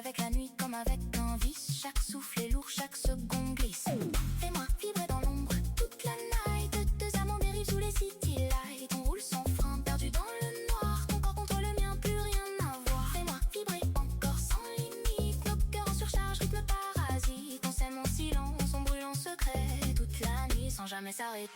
avec la nuit comme avec un vice. Chaque souffle est lourd, chaque seconde glisse. Fais-moi vibrer dans l'ombre toute la night. Deux amants dérivent sous les city lights. On roule sans frein, perdu dans le noir. Ton corps contre le mien, plus rien à voir. Fais-moi vibrer encore sans limite. Nos cœurs en surcharge, rythme parasite. On s'aime en silence, on brûle en secret toute la nuit sans jamais s'arrêter.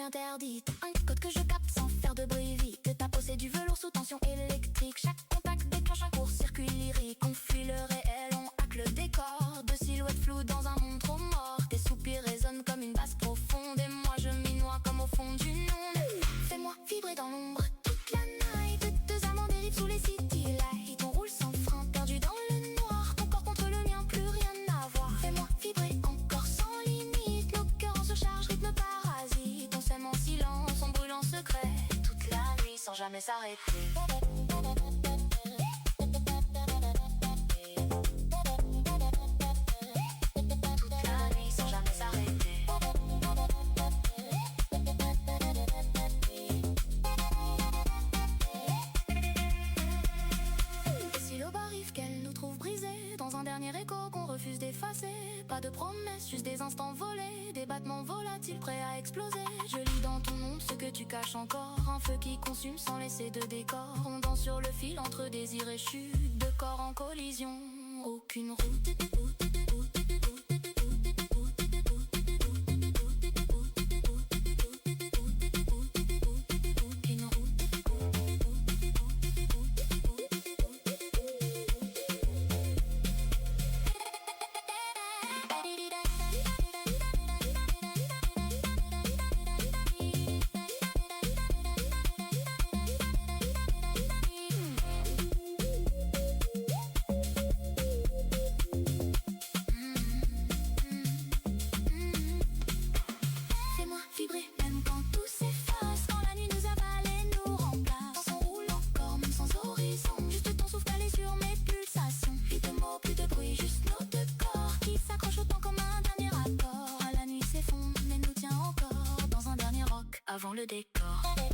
Interdite, un code que je capte sans faire de bruit vite. Ta peau c'est du velours sous tension électrique. Chaque contact déclenche un court-circuit lyrique. On fuit le réel, on hack le décor. De silhouettes floues dans un monde trop mort. Tes soupirs résonnent comme une basse profonde. Et moi je m'y noie comme au fond d'une onde. Fais-moi vibrer dans l'ombre toute la night. Deux amants dérivent sous les city lights. On roule sans frein, perdu dans le noir. Ton corps contre le mien, plus rien à voir. Fais-moi vibrer encore sans limite. Nos cœurs en surcharge, rythme parasite. On s'aime en silence, on brûle en secret toute la nuit sans jamais s'arrêter. Toute la nuit sans jamais s'arrêter. Et si l'aube arrive qu'elle nous trouve brisés dans un dernier écho qu'on refuse d'effacer. Pas de promesses, juste des instants volés. Des battements volatiles prêts à exploser. Je lis dans ton ombre ce que tu caches encore. Un feu qui consume sans laisser de décor. On danse sur le fil entre désir et chute. Deux corps en collision, aucune route. Avant le décor.